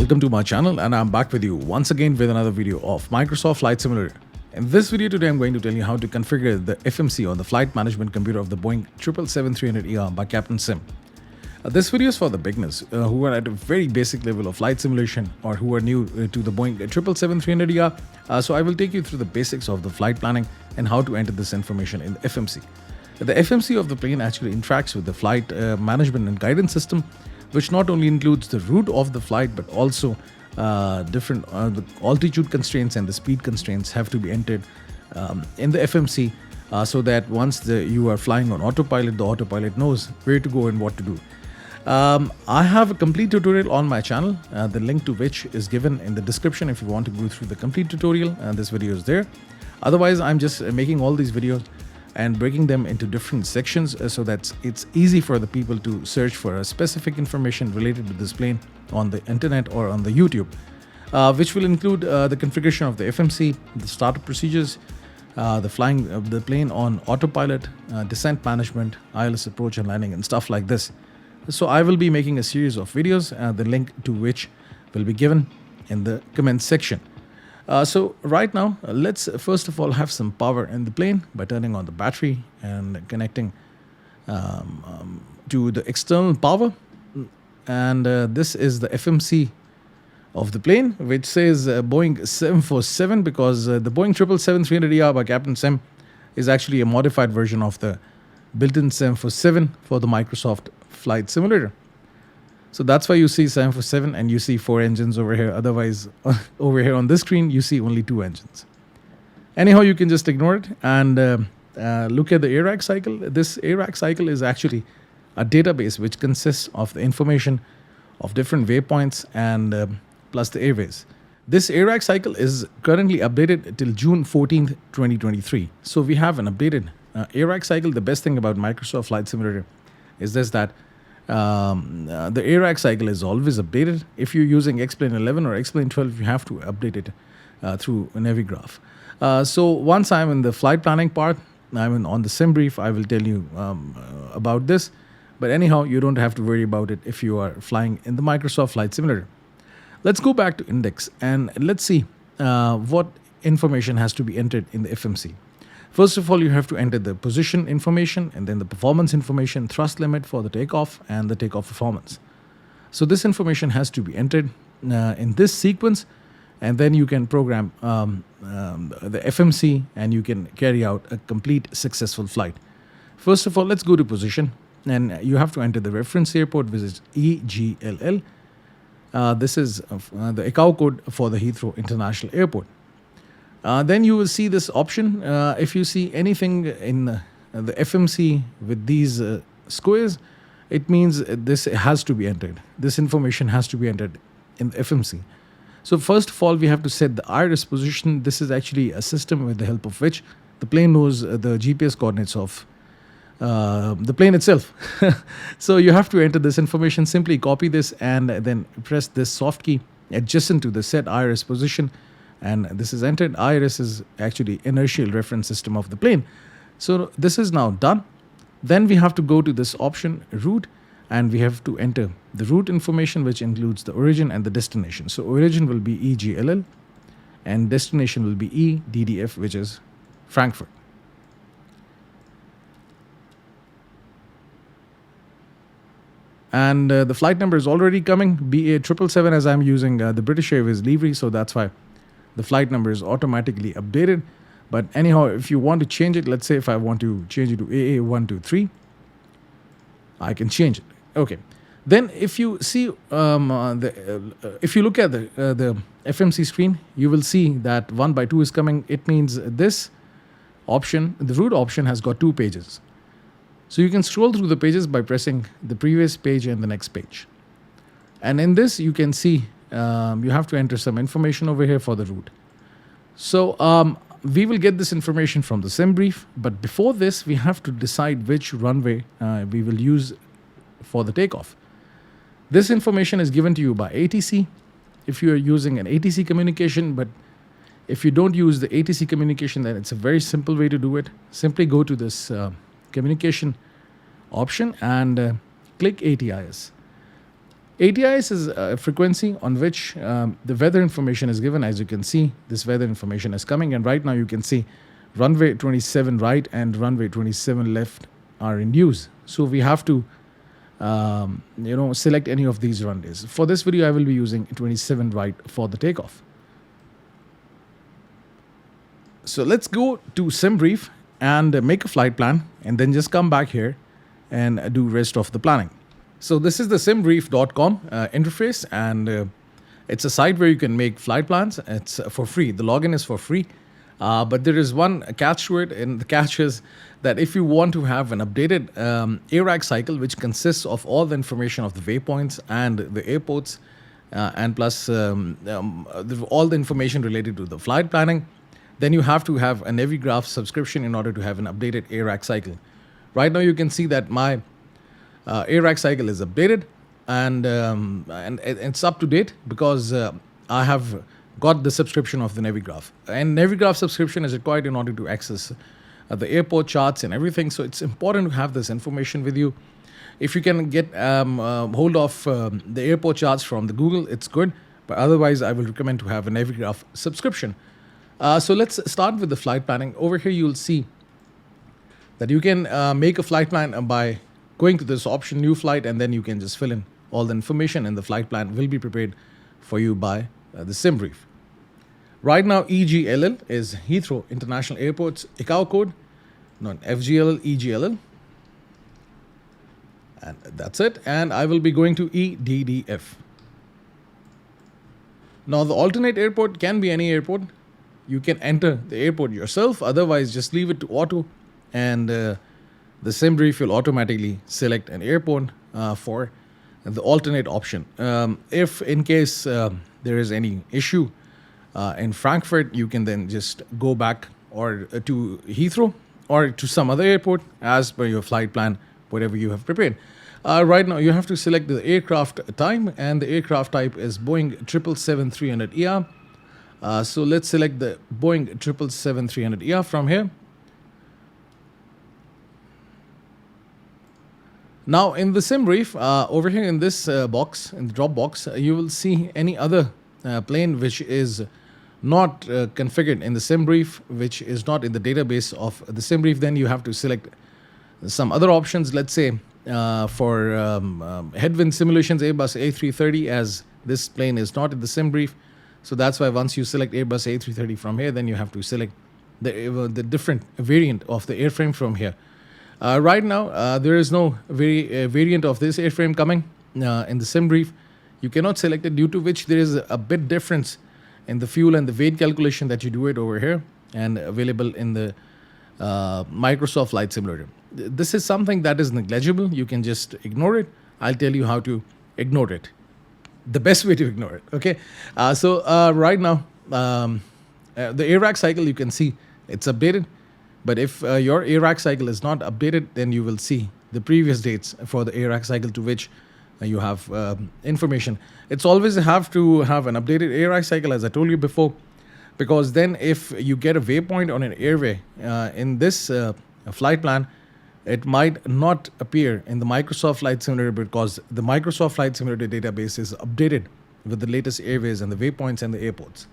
Welcome to my channel, and I'm back with you once again with another video of Microsoft Flight Simulator. In this video today, I'm going to tell you how to configure the FMC on the flight management computer of the Boeing 777-300ER by Captain SIM. This video is for the beginners who are at a very basic level of flight simulation or who are new to the Boeing 777-300ER. So I will take you through the basics of the flight planning and how to enter this information in the FMC. The FMC of the plane actually interacts with the flight management and guidance system, which not only includes the route of the flight but also different the altitude constraints and the speed constraints have to be entered in the FMC so that once you are flying on autopilot, the autopilot knows where to go and what to do. I have a complete tutorial on my channel, the link to which is given in the description if you want to go through the complete tutorial, and this video is there. Otherwise, I'm just making all these videos and breaking them into different sections so that it's easy for the people to search for a specific information related to this plane on the internet or on the YouTube, which will include the configuration of the FMC, the startup procedures, the flying of the plane on autopilot, descent management, ILS approach and landing, and stuff like this. So I will be making a series of videos, the link to which will be given in the comments section. So right now, let's first of all have some power in the plane by turning on the battery and connecting to the external power. And this is the FMC of the plane, which says Boeing 747 because the Boeing 777-300ER by Captain SIM is actually a modified version of the built-in 747 for the Microsoft Flight Simulator. So that's why you see 747 and you see 4 engines over here. Otherwise, over here on this screen, you see only 2 engines. Anyhow, you can just ignore it and look at the ARAC cycle. This ARAC cycle is actually a database which consists of the information of different waypoints and plus the airways. This ARAC cycle is currently updated till June 14th, 2023. So we have an updated ARAC cycle. The best thing about Microsoft Flight Simulator is this, that the ARAC cycle is always updated. If you're using X-Plane 11 or X-Plane 12, you have to update it through Navigraph. So once I'm in the flight planning part, I'm on the SimBrief, I will tell you about this. But anyhow, you don't have to worry about it if you are flying in the Microsoft Flight Simulator. Let's go back to index and let's see what information has to be entered in the FMC. First of all, you have to enter the position information and then the performance information, thrust limit for the takeoff and the takeoff performance. So this information has to be entered in this sequence, and then you can program the FMC and you can carry out a complete successful flight. First of all, let's go to position, and you have to enter the reference airport, which is EGLL. This is the ICAO code for the Heathrow International Airport. Then you will see this option. If you see anything in the FMC with these squares, it means this has to be entered. This information has to be entered in the FMC. So first of all, we have to set the iris position. This is actually a system with the help of which the plane knows the GPS coordinates of the plane itself. So you have to enter this information. Simply copy this and then press this soft key adjacent to the set iris position. And this is entered. IRS is actually inertial reference system of the plane. So this is now done. Then we have to go to this option route, and we have to enter the route information, which includes the origin and the destination. So origin will be EGLL and destination will be EDDF, which is Frankfurt. And the flight number is already coming, BA 777, as I'm using the British Airways livery, so that's why the flight number is automatically updated. But anyhow, if you want to change it, let's say if I want to change it to AA123, I can change it. Okay. Then if you see, if you look at the FMC screen, you will see that 1 by 2 is coming. It means this option, the route option, has got 2 pages. So you can scroll through the pages by pressing the previous page and the next page. And in this, you can see you have to enter some information over here for the route. So we will get this information from the SimBrief, but before this, we have to decide which runway we will use for the takeoff. This information is given to you by ATC if you are using an ATC communication, but if you don't use the ATC communication, then it's a very simple way to do it. Simply go to this communication option and click ATIS. ATIS is a frequency on which the weather information is given. As you can see, this weather information is coming, and right now you can see runway 27 right and runway 27 left are in use. So we have to select any of these runways. For this video, I will be using 27 right for the takeoff. So let's go to SimBrief and make a flight plan, and then just come back here and do rest of the planning. So this is the simbrief.com interface, and it's a site where you can make flight plans. It's for free. The login is for free. But there is one catch to it, and the catch is that if you want to have an updated ARAC cycle, which consists of all the information of the waypoints and the airports, and plus all the information related to the flight planning, then you have to have a NaviGraph subscription in order to have an updated ARAC cycle. Right now you can see that my ARAC cycle is updated, and it's up to date because I have got the subscription of the NaviGraph. And NaviGraph subscription is required in order to access the airport charts and everything. So it's important to have this information with you. If you can get hold of the airport charts from the Google, it's good. But otherwise, I will recommend to have a NaviGraph subscription. So let's start with the flight planning. Over here, you'll see that you can make a flight plan by going to this option, new flight, and then you can just fill in all the information, and the flight plan will be prepared for you by the SimBrief. Right now, EGLL is Heathrow International Airport's ICAO code, not FGLL, EGLL. And that's it. And I will be going to EDDF. Now, the alternate airport can be any airport. You can enter the airport yourself. Otherwise, just leave it to auto, and the SimBrief will automatically select an airport for the alternate option. If in case there is any issue in Frankfurt, you can then just go back or to Heathrow or to some other airport as per your flight plan, whatever you have prepared. Right now, you have to select the aircraft time, and the aircraft type is Boeing 777-300ER. So let's select the Boeing 777-300ER from here. Now in the SimBrief, over here in this box, in the drop box, you will see any other plane which is not configured in the SimBrief, which is not in the database of the SimBrief. Then you have to select some other options. Let's say for headwind simulations, Airbus A330, as this plane is not in the SimBrief. So that's why once you select Airbus A330 from here, then you have to select the different variant of the airframe from here. Right now, there is no variant of this airframe coming in the SimBrief. You cannot select it, due to which there is a bit difference in the fuel and the weight calculation that you do it over here, and available in the Microsoft Flight Simulator. This is something that is negligible. You can just ignore it. I'll tell you how to ignore it. The best way to ignore it. Okay. So right now, the ARAC cycle, you can see it's updated. But if your ARAC cycle is not updated, then you will see the previous dates for the ARAC cycle to which you have information. It's always have to have an updated ARAC cycle, as I told you before, because then if you get a waypoint on an airway in this flight plan, it might not appear in the Microsoft Flight Simulator, because the Microsoft Flight Simulator database is updated with the latest airways and the waypoints and the airports.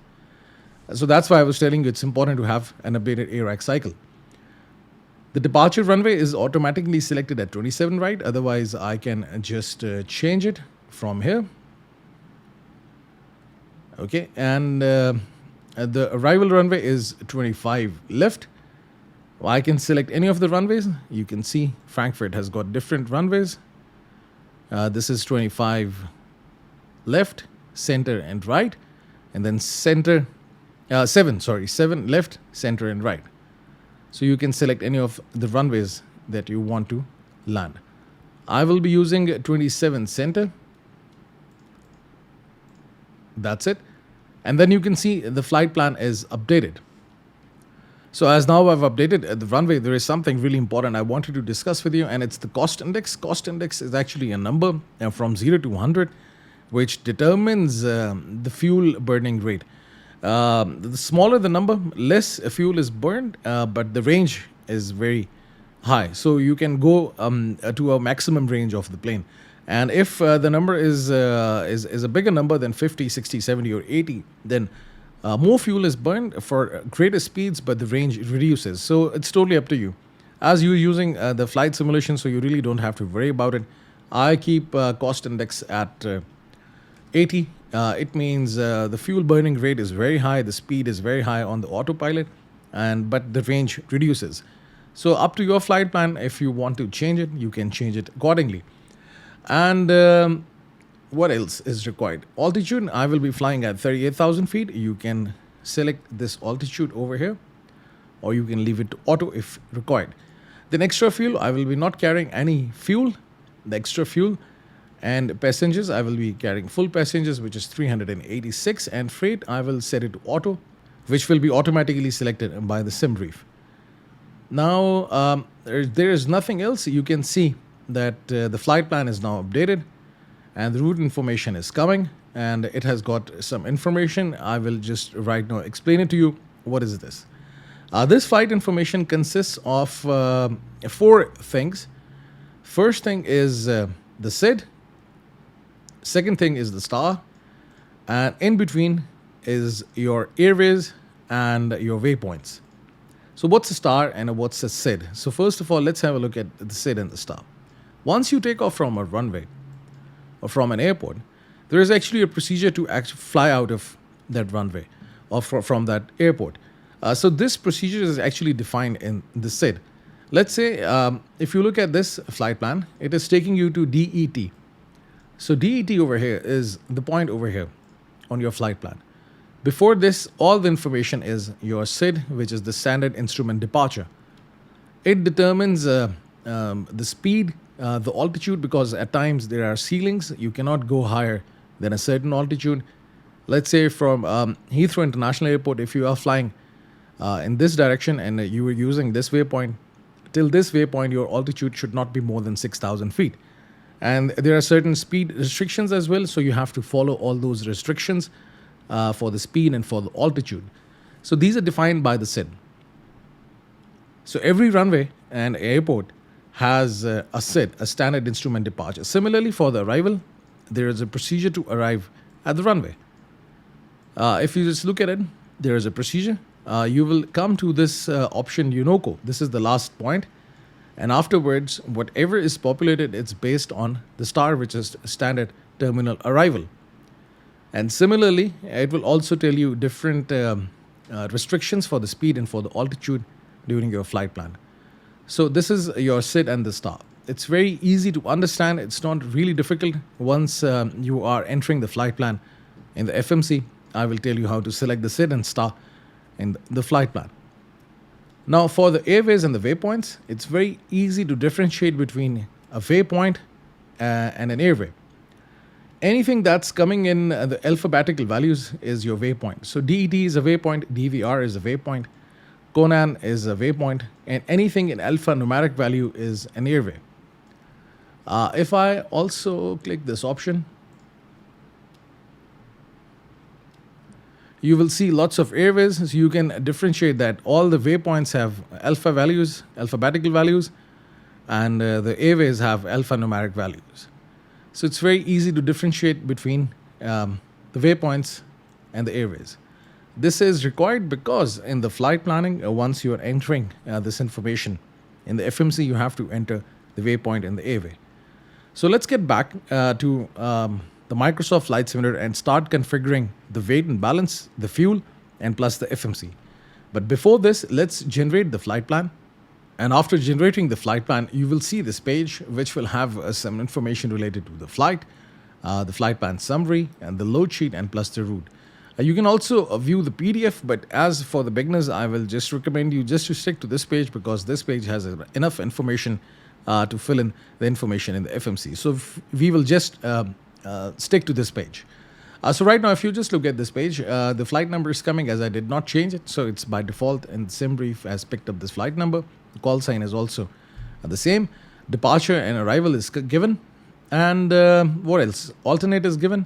So that's why I was telling you it's important to have an updated ARAC cycle. The departure runway is automatically selected at 27 right. Otherwise, I can just change it from here. Okay, and the arrival runway is 25 left. I can select any of the runways. You can see Frankfurt has got different runways. This is 25 left, center, and right. And then seven left, center, and right. So you can select any of the runways that you want to land. I will be using 27 center. That's it. And then you can see the flight plan is updated. So as now I've updated the runway, there is something really important I wanted to discuss with you, and it's the cost index. Cost index is actually a number from 0 to 100, which determines the fuel burning rate. The smaller the number, less fuel is burned, but the range is very high. So you can go to a maximum range of the plane. And if the number is a bigger number than 50, 60, 70, or 80, then more fuel is burned for greater speeds, but the range reduces. So it's totally up to you. As you're using the flight simulation, so you really don't have to worry about it. I keep cost index at 80. It means the fuel burning rate is very high, the speed is very high on the autopilot, and but the range reduces. So up to your flight plan. If you want to change it, you can change it accordingly. And what else is required? Altitude. I will be flying at 38,000 feet. You can select this altitude over here, or you can leave it to auto if required. Then extra fuel. I will be not carrying any fuel. The extra fuel. And passengers, I will be carrying full passengers, which is 386. And freight, I will set it to auto, which will be automatically selected by the SimBrief. Now, there is nothing else. You can see that the flight plan is now updated and the route information is coming, and it has got some information. I will just right now explain it to you. What is this? This flight information consists of 4 things. First thing is the SID. Second thing is the star. And in between is your airways and your waypoints. So what's a star and what's a SID? So first of all, let's have a look at the SID and the star. Once you take off from a runway or from an airport, there is actually a procedure to actually fly out of that runway or from that airport. So this procedure is actually defined in the SID. Let's say if you look at this flight plan, it is taking you to DET. So DET over here is the point over here on your flight plan. Before this, all the information is your SID, which is the standard instrument departure. It determines the speed, the altitude, because at times there are ceilings. You cannot go higher than a certain altitude. Let's say from Heathrow International Airport, if you are flying in this direction and you were using this waypoint, till this waypoint, your altitude should not be more than 6,000 feet. And there are certain speed restrictions as well, so you have to follow all those restrictions for the speed and for the altitude. So these are defined by the SID. So every runway and airport has a SID, a standard instrument departure. Similarly, for the arrival, there is a procedure to arrive at the runway. If you just look at it, there is a procedure. You will come to this option UNOCO. This is the last point. And afterwards, whatever is populated, it's based on the star, which is standard terminal arrival. And similarly, it will also tell you different restrictions for the speed and for the altitude during your flight plan. So this is your SID and the star. It's very easy to understand. It's not really difficult. Once you are entering the flight plan in the FMC, I will tell you how to select the SID and star in the flight plan. Now, for the airways and the waypoints, it's very easy to differentiate between a waypoint and an airway. Anything that's coming in the alphabetical values is your waypoint. So DET is a waypoint, DVR is a waypoint, Conan is a waypoint, and anything in alphanumeric value is an airway. If I also click this option, you will see lots of airways, so you can differentiate that all the waypoints have alpha values, alphabetical values, and the airways have alphanumeric values. So it's very easy to differentiate between the waypoints and the airways. This is required because in the flight planning, once you are entering this information in the FMC, you have to enter the waypoint and the airway. So let's get back to the Microsoft Flight Simulator and start configuring the weight and balance, the fuel, and plus the FMC. But before this, let's generate the flight plan. And after generating the flight plan, you will see this page, which will have some information related to the flight plan summary, and the load sheet, and plus the route. You can also view the PDF, but as for the beginners, I will just recommend you just to stick to this page because this page has enough information to fill in the information in the FMC. So we will just stick to this page. So right now, if you just look at this page, the flight number is coming as I did not change it. So it's by default, and SimBrief has picked up this flight number. The call sign is also the same. Departure and arrival is given. And what else? Alternate is given.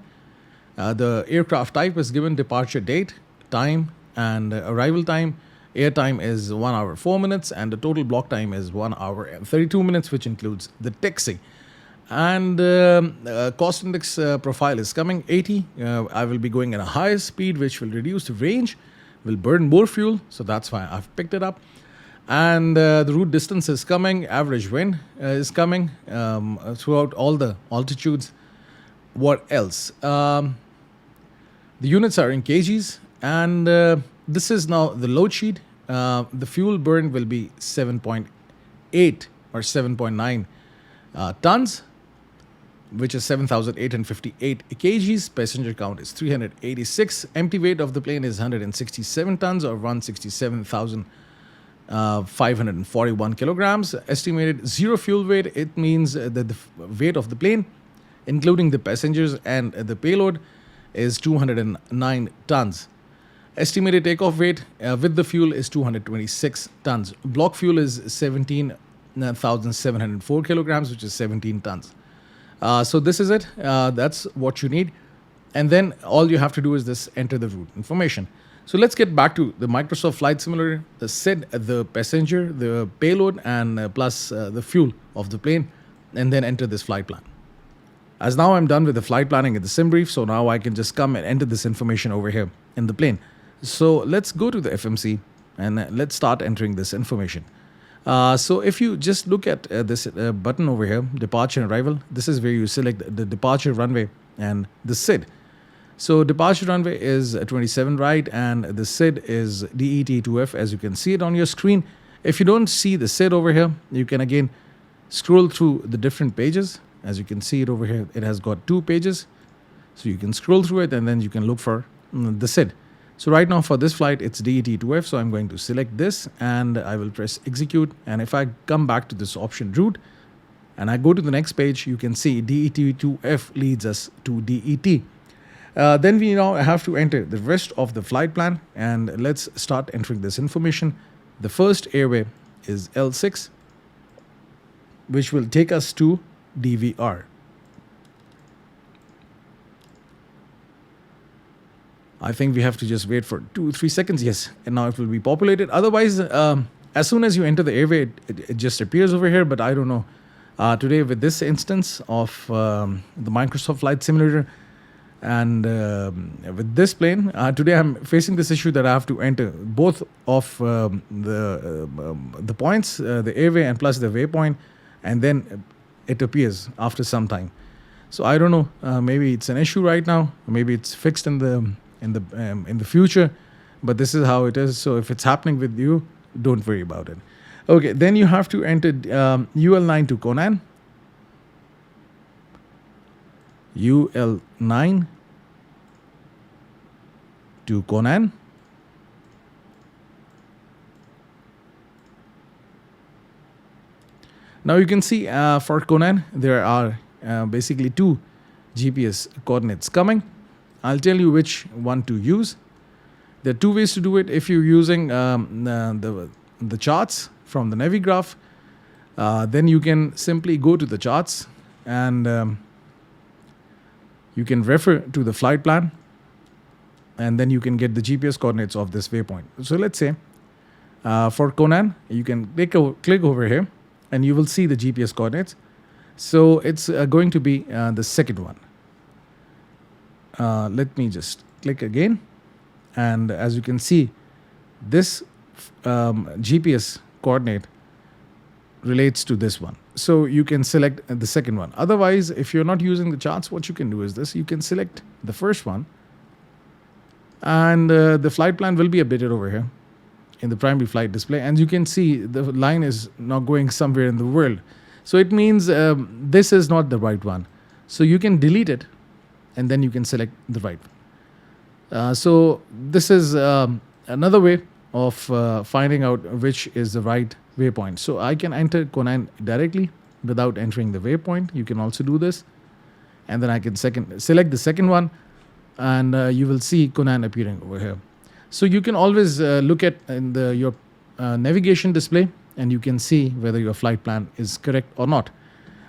The aircraft type is given, departure date, time, and arrival time. Air time is 1 hour 4 minutes, and the total block time is 1 hour and 32 minutes, which includes the taxi. And cost index profile is coming 80. I will be going at a higher speed, which will reduce the range, will burn more fuel. So that's why I've picked it up. And the route distance is coming. Average wind is coming throughout all the altitudes. What else? The units are in kgs. And this is now the load sheet. The fuel burn will be 7.8 or 7.9 tons, which is 7,858 kgs. Passenger count is 386. Empty weight of the plane is 167 tons or 167,541 kilograms. Estimated zero fuel weight. It means that the weight of the plane, including the passengers and the payload, is 209 tons. Estimated takeoff weight with the fuel is 226 tons. Block fuel is 17,704 kilograms, which is 17 tons. So this is it. That's what you need. And then all you have to do is this: enter the route information. So let's get back to the Microsoft Flight Simulator, the SID, the passenger, the payload, and plus the fuel of the plane, and then enter this flight plan. As now I'm done with the flight planning and the SimBrief, so now I can just come and enter this information over here in the plane. So let's go to the FMC and let's start entering this information. So if you just look at this button over here, departure and arrival, this is where you select the departure runway and the SID. So departure runway is 27 right, and the SID is DET2F, as you can see it on your screen. If you don't see the SID over here, you can again scroll through the different pages. As you can see it over here, it has got 2 pages. So you can scroll through it and then you can look for the SID. So right now for this flight, it's DET2F. So I'm going to select this and I will press execute. And if I come back to this option route and I go to the next page, you can see DET2F leads us to DET. Then we now have to enter the rest of the flight plan, and let's start entering this information. The first airway is L6, which will take us to DVR. I think we have to just wait for 2-3 seconds. Yes, and now it will be populated. Otherwise, as soon as you enter the airway, it just appears over here. But I don't know. Today, with this instance of the Microsoft Flight Simulator and with this plane, today I'm facing this issue that I have to enter both of the points, the airway and plus the waypoint, and then it appears after some time. So I don't know. Maybe it's an issue right now. Maybe it's fixed in the future. But this is how it is. So if it's happening with you, don't worry about it. Okay, then you have to enter UL9 to Conan. UL9 to Conan. Now you can see for Conan, there are basically 2 GPS coordinates coming. I'll tell you which one to use. There are 2 ways to do it. If you're using the charts from the Navigraph, then you can simply go to the charts and you can refer to the flight plan, and then you can get the GPS coordinates of this waypoint. So let's say for Conan, you can click over here and you will see the GPS coordinates. So it's going to be the second one. Let me just click again. And as you can see, this GPS coordinate relates to this one. So you can select the second one. Otherwise, if you're not using the charts, what you can do is this. You can select the first one. And the flight plan will be updated over here in the primary flight display. And you can see the line is now going somewhere in the world. So it means this is not the right one. So you can delete it and then you can select the right one. So this is another way of finding out which is the right waypoint. So I can enter Conan directly without entering the waypoint. You can also do this. And then I can select the second one, and you will see Conan appearing over here. So you can always look at in your navigation display, and you can see whether your flight plan is correct or not.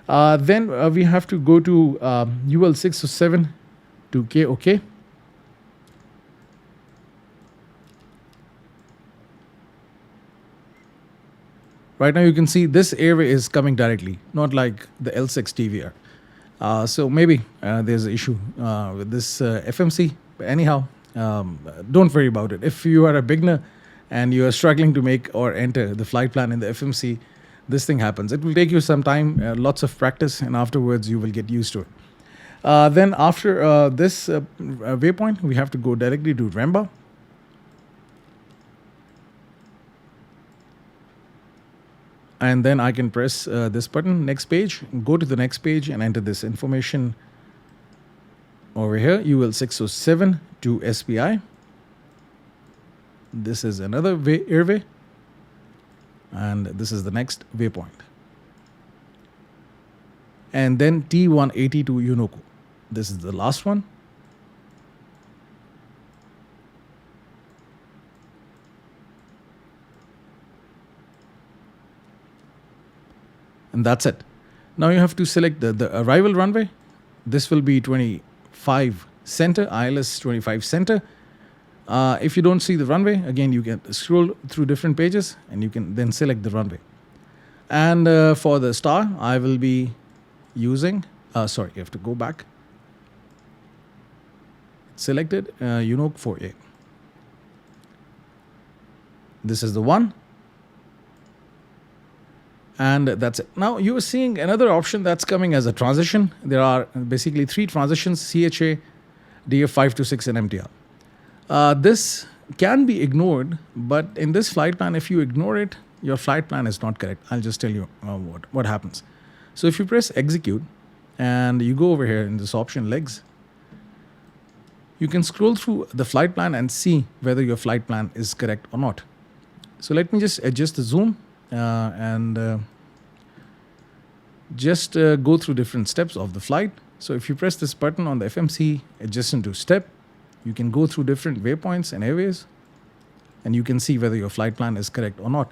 Then we have to go to UL6 or 7 to KOK. Right now you can see this airway is coming directly, not like the L6 TVR. So maybe there's an issue with this FMC. But anyhow, don't worry about it. If you are a beginner and you are struggling to make or enter the flight plan in the FMC, this thing happens. It will take you some time, lots of practice, and afterwards you will get used to it. Then after this waypoint, we have to go directly to RAM. And then I can press this button, next page, go to the next page and enter this information over here. UL 607 to SPI. This is another airway. And this is the next waypoint. And then T180 to Unoko. This is the last one. And that's it. Now you have to select the arrival runway. This will be 25 center, ILS 25 center. If you don't see the runway, again, you can scroll through different pages and you can then select the runway. And for the star, I will be using, you have to go back. Selected Unoko 4A. This is the one. And that's it. Now you are seeing another option that's coming as a transition. There are basically 3 transitions: CHA, DF526, and MTR. This can be ignored, but in this flight plan, if you ignore it, your flight plan is not correct. I'll just tell you what happens. So if you press execute and you go over here in this option legs, you can scroll through the flight plan and see whether your flight plan is correct or not. So let me just adjust the zoom and just go through different steps of the flight. So if you press this button on the FMC adjacent to step, you can go through different waypoints and airways and you can see whether your flight plan is correct or not.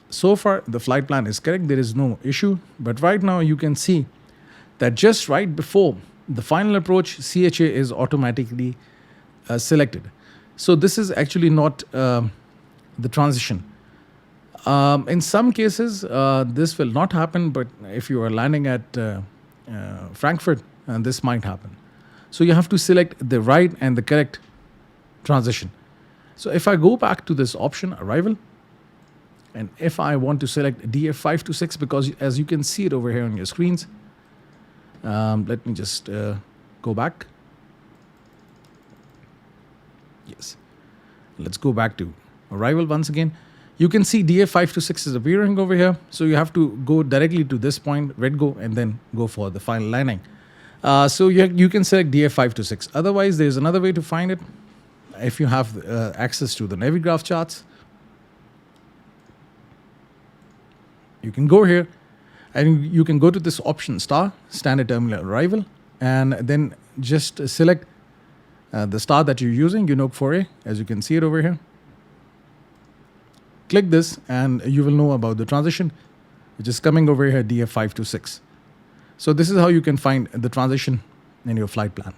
So far the flight plan is correct, there is no issue, but right now you can see that just right before the final approach, CHA is automatically selected. So this is actually not the transition. In some cases, this will not happen, but if you are landing at Frankfurt, this might happen. So you have to select the right and the correct transition. So if I go back to this option, arrival, and if I want to select DF526, because as you can see it over here on your screens, let me just go back. Yes. Let's go back to arrival once again. You can see DF526 is appearing over here. So you have to go directly to this point, red go, and then go for the final landing. So you can select DF526. Otherwise, there's another way to find it. If you have access to the Navigraph charts, you can go here and you can go to this option star, standard terminal arrival, and then just select the star that you're using, Unoko 4A, as you can see it over here. Click this and you will know about the transition, which is coming over here, DF526. So this is how you can find the transition in your flight plan.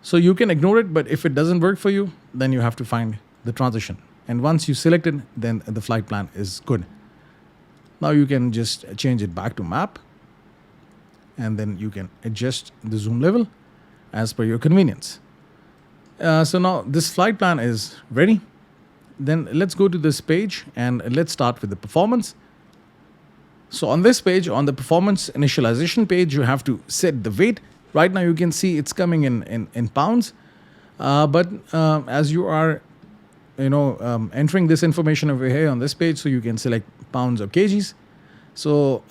So you can ignore it, but if it doesn't work for you, then you have to find the transition. And once you select it, then the flight plan is good. Now you can just change it back to map, and then you can adjust the zoom level as per your convenience. So now this flight plan is ready. Then let's go to this page and let's start with the performance. So on this page, on the performance initialization page, you have to set the weight. Right now you can see it's coming in pounds, but as you are entering this information over here on this page, so you can select pounds or kgs. So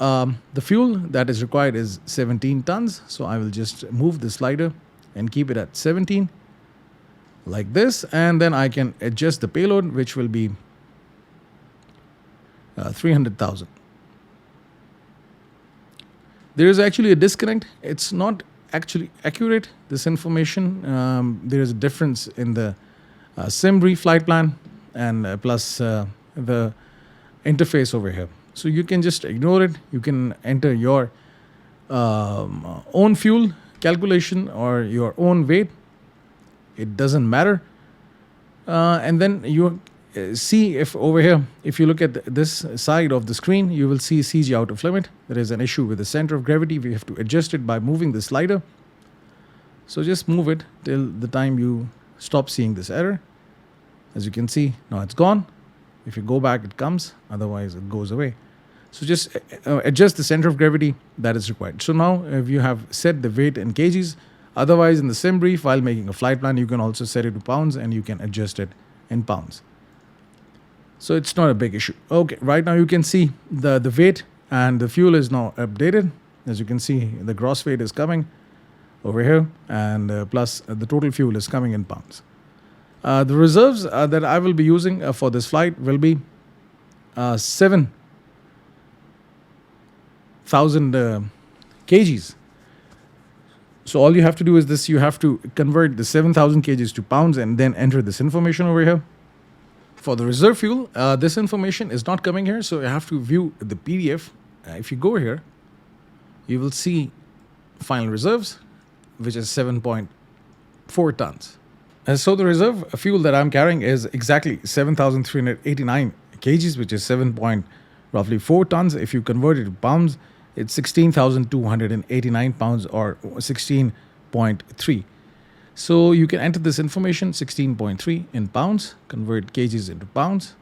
the fuel that is required is 17 tons. So I will just move the slider and keep it at 17 like this. And then I can adjust the payload, which will be 300,000. There is actually a disconnect. It's not actually accurate, this information. There is a difference in the SimBrief flight plan and plus the interface over here. So you can just ignore it. You can enter your own fuel calculation or your own weight. It doesn't matter. And then see if over here, if you look at this side of the screen, you will see CG out of limit. There is an issue with the center of gravity. We have to adjust it by moving the slider. So just move it till the time you stop seeing this error. As you can see, now it's gone. If you go back, it comes. Otherwise, it goes away. So just adjust the center of gravity. That is required. So now if you have set the weight in kgs, otherwise in the SimBrief, while making a flight plan, you can also set it to pounds and you can adjust it in pounds. So it's not a big issue. Okay, right now you can see the weight and the fuel is now updated. As you can see, the gross weight is coming over here, and plus the total fuel is coming in pounds. The reserves that I will be using for this flight will be 7,000 kgs. So all you have to do is this: you have to convert the 7,000 kgs to pounds and then enter this information over here. For the reserve fuel, this information is not coming here, so you have to view the PDF. If you go here, you will see final reserves, which is 7.4 tons. So the reserve fuel that I'm carrying is exactly 7,389 kgs, which is 7.4 tons. If you convert it to pounds, it's 16,289 pounds, or 16.3. So you can enter this information, 16.3 in pounds, convert kgs into pounds,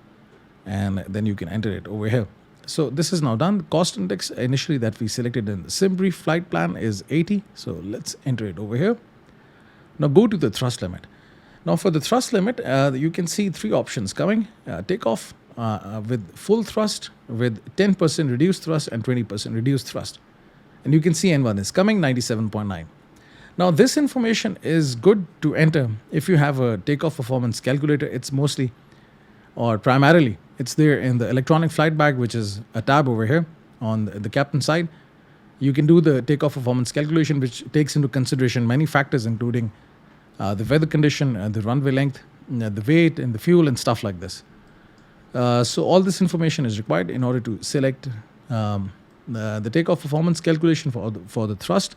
and then you can enter it over here. So this is now done. The cost index initially that we selected in the SimBrief flight plan is 80. So let's enter it over here. Now go to the thrust limit. Now for the thrust limit, you can see three options coming. Takeoff with full thrust, with 10% reduced thrust and 20% reduced thrust. And you can see N1 is coming, 97.9. Now this information is good to enter if you have a takeoff performance calculator. It's mostly, or primarily, it's there in the electronic flight bag, which is a tab over here on the captain side. You can do the takeoff performance calculation, which takes into consideration many factors, including the weather condition, the runway length, the weight, and the fuel, and stuff like this. So all this information is required in order to select the takeoff performance calculation for the thrust.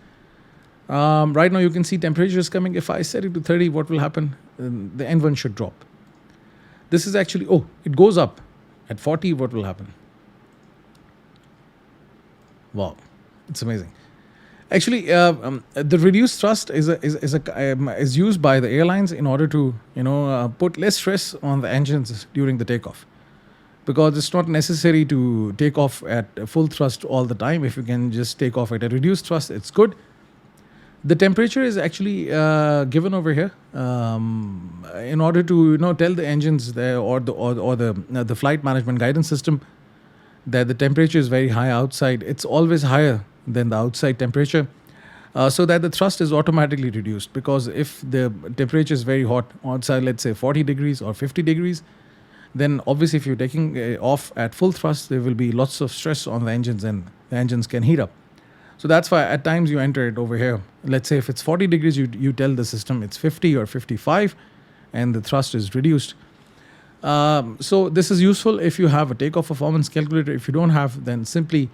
Right now you can see temperature is coming. If I set it to 30, what will happen? The N1 should drop. This is actually, it goes up. At 40, what will happen? Wow, it's amazing. Actually, the reduced thrust is used by the airlines in order to put less stress on the engines during the takeoff, because it's not necessary to take off at full thrust all the time. If you can just take off at a reduced thrust, it's good. The temperature is actually given over here in order to tell the engines or the flight management guidance system that the temperature is very high outside. It's always higher than the outside temperature, so that the thrust is automatically reduced. Because if the temperature is very hot outside, let's say 40 degrees or 50 degrees, then obviously if you're taking off at full thrust, there will be lots of stress on the engines and the engines can heat up. So that's why at times you enter it over here. Let's say if it's 40 degrees, you tell the system it's 50 or 55 and the thrust is reduced. So this is useful if you have a takeoff performance calculator. If you don't have, then simply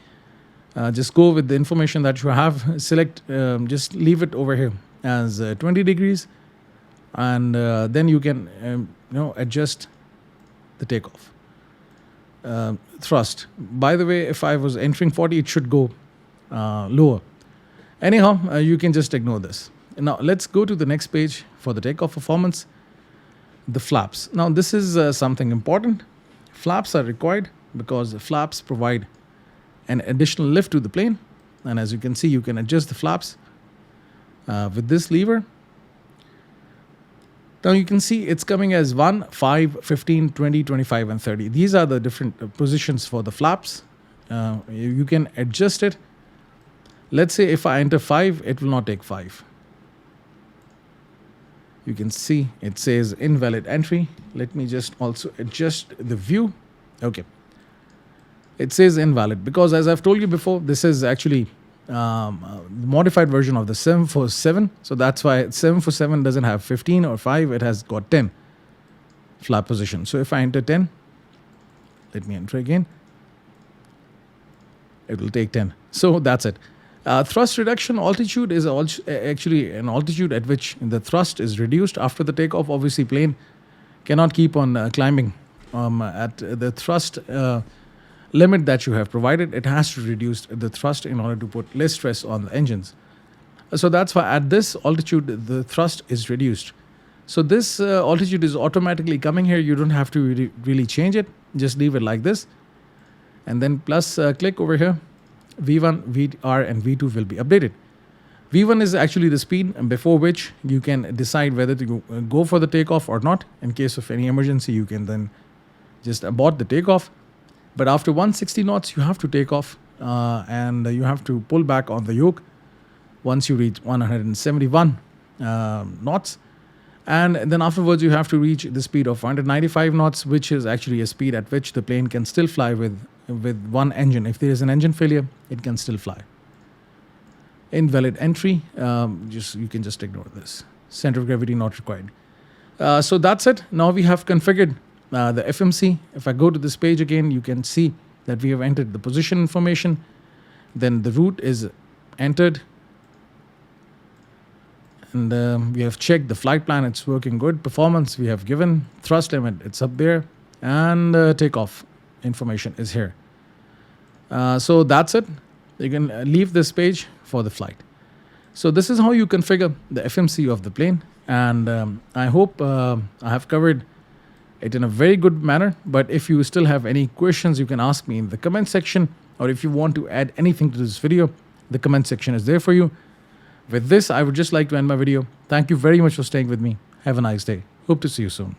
just go with the information that you have. Select, just leave it over here as 20 degrees, and then you can adjust the takeoff thrust. By the way, if I was entering 40, it should go lower. Anyhow, you can just ignore this. Now let's go to the next page for the takeoff performance. The flaps. Now this is something important. Flaps are required because the flaps provide an additional lift to the plane, and as you can see, you can adjust the flaps with this lever. Now you can see it's coming as 1, 5, 15, 20, 25 and 30. These are the different positions for the flaps. You can adjust it. Let's say if I enter 5, it will not take 5. You can see it says invalid entry. Let me just also adjust the view. Okay. It says invalid because, as I've told you before, this is actually the modified version of the 747. So that's why 747 doesn't have 15 or 5. It has got 10 flap position. So if I enter 10, let me enter again. It will take 10. So that's it. Thrust reduction altitude is actually an altitude at which the thrust is reduced after the takeoff. Obviously, plane cannot keep on climbing at the thrust limit that you have provided, it has to reduce the thrust in order to put less stress on the engines. So that's why at this altitude, the thrust is reduced. So this altitude is automatically coming here. You don't have to really change it. Just leave it like this. And then plus click over here. V1, VR, and V2 will be updated. V1 is actually the speed before which you can decide whether to go for the takeoff or not. In case of any emergency, you can then just abort the takeoff. But after 160 knots, you have to take off and you have to pull back on the yoke once you reach 171 knots. And then afterwards, you have to reach the speed of 195 knots, which is actually a speed at which the plane can still fly with one engine. If there is an engine failure, it can still fly. Invalid entry, you can just ignore this. Center of gravity not required. So that's it. Now we have configured the FMC. If I go to this page again, you can see that we have entered the position information. Then the route is entered. And we have checked the flight plan. It's working good. Performance we have given. Thrust limit, it's up there. And takeoff information is here. So that's it. You can leave this page for the flight. So this is how you configure the FMC of the plane. And I hope I have covered it in a very good manner. But if you still have any questions, you can ask me in the comment section. Or if you want to add anything to this video, the comment section is there for you. With this, I would just like to end my video. Thank you very much for staying with me. Have a nice day. Hope to see you soon.